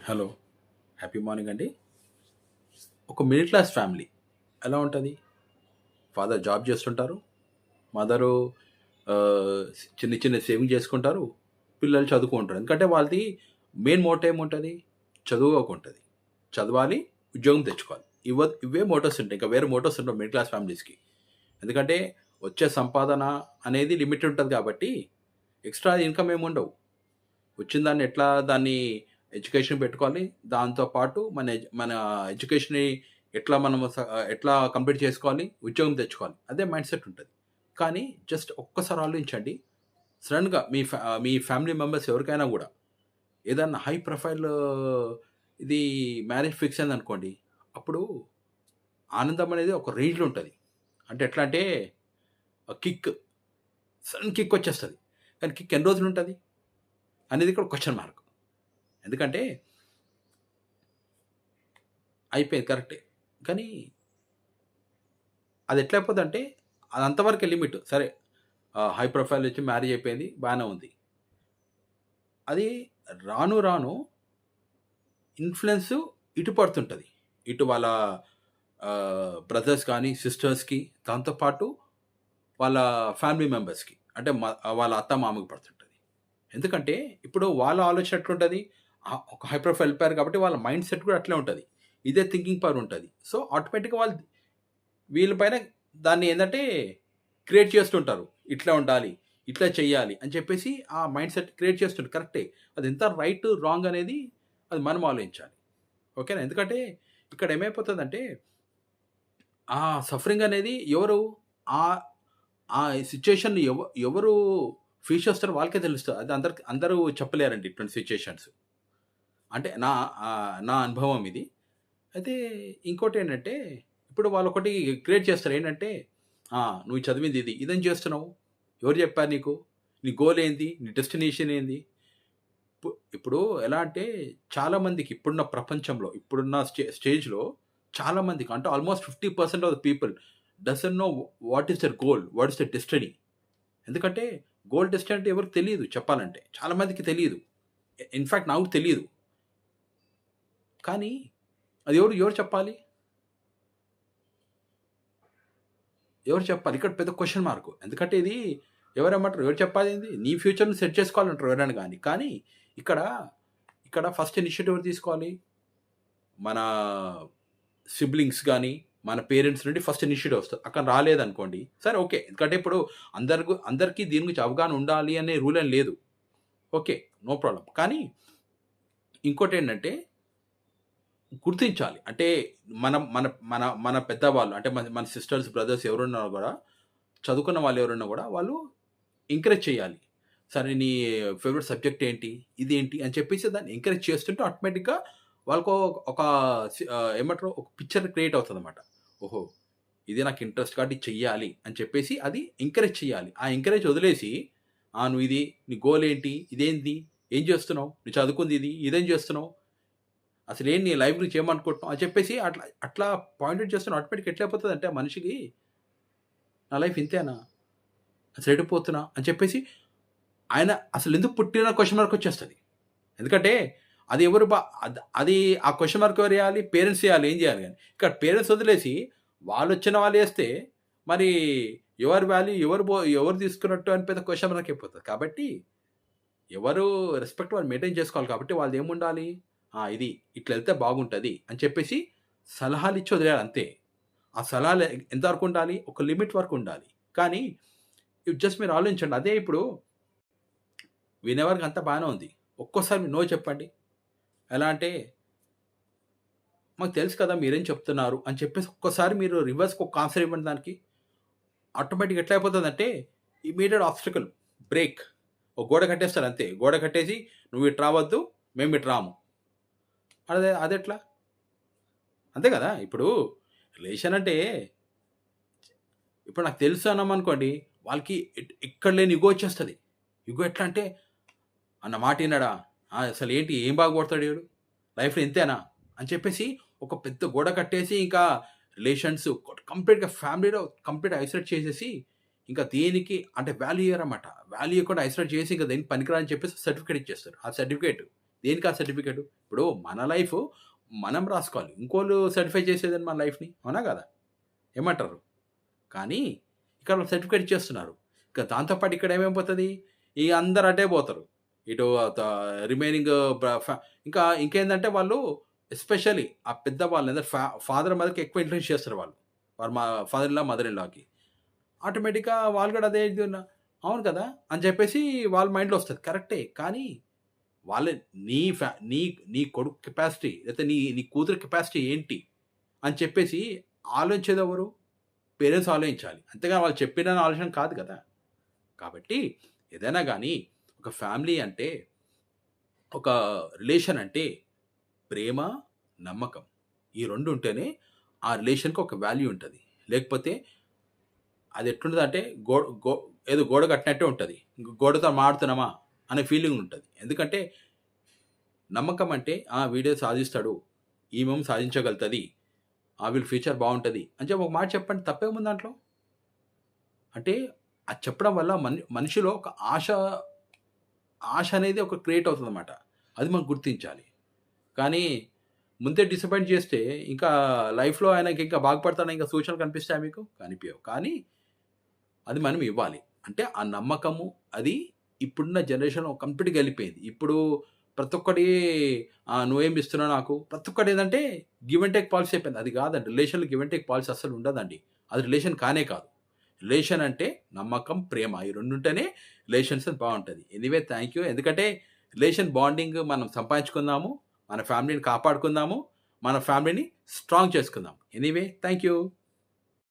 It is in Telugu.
హలో. హ్యాపీ మార్నింగ్ అండి. ఒక మిడిల్ క్లాస్ ఫ్యామిలీ ఎలా ఉంటది? ఫాదర్ జాబ్ చేస్తుంటారు. మదరు చిన్న చిన్న సేవింగ్ చేసుకుంటారు. పిల్లలు చదువుకుంటారు. ఎందుకంటే వాళ్ళది మెయిన్ మోటో ఏముంటది? చదువుకోకుంటది. చదవాలి, ఉద్యోగం తెచ్చుకోవాలి. ఇవే మోటోస్ ఉంటాయి. ఇంకా వేరే మోటోస్ ఉండవు మిడిల్ క్లాస్ ఫ్యామిలీస్‌కి. ఎందుకంటే వచ్చే సంపాదన అనేది లిమిట్ ఉంటది కాబట్టి ఎక్స్‌ట్రా ఇన్‌కమ్ ఏముండవు. వచ్చిన దాన్ని ఎట్లా దాన్ని ఎడ్యుకేషన్ పెట్టుకోవాలి. దాంతో పాటు మన ఎడ్యుకేషన్‌ని ఎట్లా కంప్లీట్ చేసుకోవాలి, ఉద్యోగం తెచ్చుకోవాలి. అదే మైండ్ సెట్ ఉంటది. కానీ జస్ట్ ఒక్కసారి ఆలోచించండి. సడెన్‌గా మీ ఫ్యామిలీ మెంబర్స్ ఎవరికైనా గూడా ఏదన్నా హై ప్రొఫైల్ ఇది మ్యారేజ్ ఫిక్స్ అయిందనుకోండి. అప్పుడు ఆనందం అనేది ఒక రేంజ్‌లో ఉంటది. అంటే ఎట్లా అంటే కిక్ సడెన్ కిక్ వచ్చేస్తది. కానీ కిక్ ఎన్ని రోజులుంటది అనేది ఇక్కడ క్వెషన్ మార్క్. ఎందుకంటే అయిపోయింది కరెక్టే. కానీ అది ఎట్లా అయిపోద్దంటే అది అంతవరకే లిమిట్. సరే హై ప్రొఫైల్ వచ్చి మ్యారేజ్ అయిపోయింది. బానే ఉంది. అది రాను రాను ఇన్‌ఫ్లూయెన్స్ ఇటు పడుతుంటది. ఇటు వాళ్ళ బ్రదర్స్ కానీ, సిస్టర్స్‌కి దాంతో పాటు వాళ్ళ ఫ్యామిలీ మెంబర్స్‌కి. అంటే వాళ్ళ అత్త, మామకి పడుతుంటది. ఎందుకంటే ఇప్పుడు వాళ్ళ ఆలోచన ఎట్లుంటది? ఒక హై ప్రొఫైల్ వెళ్ళిపోయారు కాబట్టి వాళ్ళ మైండ్ సెట్ కూడా అట్లే ఉంటది. ఇదే థింకింగ్ పవర్ ఉంటది. సో, ఆటోమేటిక్‌గా వాళ్ళు వీళ్ళ పైన దాన్ని ఏందంటే క్రియేట్ చేస్తుంటారు. ఇట్లా ఉండాలి, ఇట్లా చేయాలి అని చెప్పేసి ఆ మైండ్ సెట్ క్రియేట్ చేస్తుంటారు. కరెక్టే. అది ఎంత రైట్, రాంగ్ అనేది అది మనం ఆలోచించాలి. ఓకేనా? ఎందుకంటే ఇక్కడ ఏమైపోతదంటే ఆ సఫరింగ్ అనేది ఎవరు ఆహ్, ఆ సిట్యుయేషన్ ఎవరు ఫేస్ చేస్తారో వాళ్ళకే తెలుస్తది. అది అందరూ చెప్పలేరండి ఇటువంటి సిట్యుయేషన్స్. అంటే నా అనుభవం ఇది. అయితే ఇంకోటేంటంటే, ఇప్పుడు వాళ్ళొకటి క్రియేట్ చేస్తారు. ఏంటంటే, నువ్వు చదివింది ఇది. ఇదేం చేస్తున్నావు? ఎవరు చెప్పారు నీకు? నీ గోల్ ఏంది? నీ డెస్టినేషన్ ఏంది? ఇప్పుడు ఎలా అంటే, చాలా మందికి ఇప్పుడున్న ప్రపంచంలో, ఇప్పుడున్న స్టేజ్‌లో చాలా మందికి అంటే almost 50% of the people doesn't know what is their goal? What is their destiny? ఎందుకంటే, గోల్, డెస్టినీ అంటే ఎవరికీ తెలీదు చెప్పాలంటే. చాలా మందికి తెలీదు. ఇన్‌ఫాక్ట్ నాకు తెలీదు. కానీ అది ఎవరు చెప్పాలి? ఎవరు చెప్పాలి? ఇక్కడ పెద్ద క్వెషన్ మార్క్. ఎందుకంటే ఇది ఎవరేమంటారు? ఎవరు చెప్పాలేంది? నీ ఫ్యూచర్‌ని సెట్ చేసుకోవాలంటారు ఎవరైనా గాని. కానీ ఇక్కడ, ఇక్కడ ఫస్ట్ ఇనిషియేటివ్ ఎవరు తీసుకోవాలి? మన సిబ్లింగ్స్ గాని, మన పేరెంట్స్ నుండి ఫస్ట్ ఇనిషియేటివ్ వస్తది. అక్కడ రాలేదనుకోండి, సరే ఓకే. ఎందుకంటే ఇప్పుడు అందరికి దీని గురించి అవగాహన ఉండాలి అనే రూల్ ఏం లేదు. ఓకే. No problem. కానీ ఇంకోటేంటంటే గుర్తించాలి. అంటే మనం మన మన మన పెద్దవాళ్ళు అంటే మన సిస్టర్స్, బ్రదర్స్ ఎవరున్నా గూడా చదువుకున్న వాళ్ళెవరున్నా గూడా వాళ్ళు ఎంకరేజ్ చేయాలి. సరే నీ ఫేవరెట్ సబ్జెక్ట్ ఏంటి? ఇదేంటి? అని చెప్పేసి దాన్ని ఎంకరేజ్ చేస్తుంటే ఆటోమేటిక్‌గా వాళ్ళకో ఒక ఏమంటారు? ఒక పిక్చర్ క్రియేట్ అవుతదనమాట. ఓహో! ఇది నాకు ఇంట్రెస్ట్ కాబట్టి ఇది చెయ్యాలి అని చెప్పేసి అది ఎంకరేజ్ చేయాలి. ఆ ఎంకరేజ్ వదిలేసి నువ్వు ఇది నీ గోల్ ఏంటి? ఇదేంది? ఏం చేస్తున్నావు? నువ్వు చదువుకుంది ఇది. ఇదేం చేస్తున్నావు? అసలేంటి నీ లైఫ్ గురించి ఏమనుకుంటున్నావు? అని చెప్పేసి అట్లా అట్లా పాయింట్ ఔట్ చేస్తున్న ఆటోమేటిక్‌గా ఎట్లయిపోతదంటే ఆ మనిషికి నా లైఫ్ ఇంతేనా? అసలు ఎటుపోతున్నా? అని చెప్పేసి ఆయన అసలెందుకు పుట్టిన క్వెషన్ మార్క్ వచ్చేస్తది. ఎందుకంటే అది ఎవరు బ అద్ అది ఆ క్వెషన్ మార్క్ ఎవరెయ్యాలి? పేరెంట్స్ ఎయాలి. ఏం చేయాలి గాని. ఇక్కడ పేరెంట్స్ వదిలేసి వాళ్ళొచ్చిన వాళ్ళేస్తే మరి ఎవరి వాల్యూ ఎవరు తీసుకున్నట్టు అని పెద్ద క్వెషన్ మార్క్ అయిపోతది. కాబట్టి ఎవరు రెస్పెక్ట్ వాళ్ళు మెయింటైన్ చేసుకోవాలి కాబట్టి వాళ్ళదేముండాలి? ఇది ఇట్లెళ్తే బాగుంటది అని చెప్పేసి సలహాలిచ్చి వదిలేయాలి అంతే. ఆ సలహాలు ఎంతవరకు ఉండాలి? ఒక లిమిట్ వరకు ఉండాలి. కానీ జస్ట్ మీరు ఆలోచించండి. అదే ఇప్పుడు వినేవారికి అంతా బానే ఉంది. ఒక్కోసారి మీరు నో చెప్పండి. ఎలా అంటే, "మాకు తెలుసు కదా మీరేం చెప్తున్నారు" అని చెప్పేసి ఒక్కసారి మీరు రివర్స్‌కి ఒక ఆన్సర్ ఇవ్వండి దానికి. ఆటోమేటిక్‌గా ఎట్లా అయిపోతదంటే ఇమ్మీడియేట్ ఆబ్స్టాకిల్ బ్రేక్. ఒక గోడ కట్టేస్తారు అంతే. గోడ కట్టేసి "నువ్వు ఇటు రావద్దు. మేము ఇటు రాము." అదెట్లా? అంతే కదా! ఇప్పుడు రిలేషన్ అంటే ఇప్పుడు నాకు తెలుసు అన్నామనుకోండి, వాళ్ళకి ఎక్కడ లేని ఇగో వచ్చేస్తది. ఇగో ఎట్లా అంటే, "అన్న మాట ఇనడా? అసలేంటి ఏం బాగుపడతాడు ఈడు? లైఫ్‌లో ఇంతేనా?" అని చెప్పేసి ఒక పెద్ద గోడ కట్టేసి ఇంకా రిలేషన్స్ కంప్లీట్‌గా ఫ్యామిలీలో కంప్లీట్‌గా ఐసోలేట్ చేసేసి, ఇంకా దేనికి అంటే వాల్యూ ఇయ్యరన్నమాట. వాల్యూ ఇయ్యకుండా ఐసోలేట్ చేసి ఇంక దేనికి పనికిరాదని చెప్పేసి సర్టిఫికేట్ ఇచ్చేస్తారు. ఆ సర్టిఫికేట్ దేనికి ఆ సర్టిఫికేట్? ఇప్పుడు మన లైఫ్ మనం రాసుకోవాలి. ఇంకోళ్ళు సర్టిఫై చేసేదని మన లైఫ్‌ని. అవునా కాదా? ఏమంటారు? కానీ ఇక్కడ సర్టిఫికేట్ ఇచ్చేస్తున్నారు. ఇక దాంతో పాటు ఇక్కడ ఏమైపోతది? ఇగ అందరూ అటే పోతారు. ఇటు రిమైనింగ్ ఇంకా ఇంకేందంటే వాళ్ళు ఎస్పెషల్లీ ఆ పెద్దవాళ్ళు లేదా ఫాదర్, మదర్‌కి ఎక్కువ ఇన్‌ఫ్లూయెన్స్ చేస్తారు వాళ్ళు. వారు మా father in law, mother in లాకి. ఆటోమేటిక్‌గా వాళ్ళు కూడా అదే అవును కదా! అని చెప్పేసి వాళ్ళ మైండ్‌లో వస్తది. కరెక్టే. కానీ వాళ్ళే నీ నీ కొడుకు కెపాసిటీ లేతే నీ కూతురు కెపాసిటీ ఏంటి? అని చెప్పేసి ఆలోచించేదెవరు? పేరెంట్స్ ఆలోచించాలి. అంతేగాని వాళ్ళు చెప్పిరని ఆలోచన కాదు కదా! కాబట్టి ఏదైనా గాని ఒక ఫ్యామిలీ అంటే, ఒక రిలేషన్ అంటే ప్రేమ, నమ్మకం. ఈ 2 ఉంటేనే ఆ రిలేషన్‌కి ఒక వాల్యూ ఉంటది. లేకపోతే అది ఎట్లుంటదంటే గో గో ఏదో గోడ కట్టినట్టే ఉంటది. గోడతో మాటుతున్నామా అనే ఫీలింగ్ ఉంటది. ఎందుకంటే నమ్మకం అంటే వీడే సాధిస్తాడు. ఈమేమో సాధించగలుగుతది. వీళ్ళ ఫ్యూచర్ బావుంటది. అని చెప్పి ఒక మాట చెప్పండి తప్పేముంది దాంట్లో? అంటే అది చెప్పడం వల్ల మనిషిలో ఒక ఆశ అనేది ఒక క్రియేట్ అవుతదనమాట. అది మనం గుర్తించాలి. కానీ ముందే డిసప్పాయింట్ చేస్తే ఇంకా లైఫ్‌లో ఆయనకి ఇంకా బాగుపడతాడని ఇంకా సూచనలు కనిపిస్తాయా మీకు? కనిపియవు. కానీ అది మనం ఇవ్వాలి. అంటే ఆ నమ్మకము అది ఇప్పుడున్న జనరేషన్‌లో కంప్లీట్‌గా ఎళ్ళిపోయింది. ఇప్పుడు ప్రతి ఒక్కటి నువ్వేమి ఇస్తున్నావు నాకు? ప్రతి ఒక్కటి ఏందంటే గివ్ అండ్ టేక్ పాలిసీ అయిపోయింది. అది కాదండి. రిలేషన్‌లో గివ్ అండ్ టేక్ పాలిసీ అస్సలు ఉండదండి. అది రిలేషన్ కానే కాదు. రిలేషన్ అంటే నమ్మకం, ప్రేమ ఈ 2 ఉంటేనే రిలేషన్స్ బావుంటది. Anyway thank you. ఎందుకంటే రిలేషన్ బాండింగ్ మనం సంపాదించుకుందాము. మన ఫ్యామిలీని కాపాడుకుందాము. మన ఫ్యామిలీని స్ట్రాంగ్ చేసుకుందాం. Anyway thank you.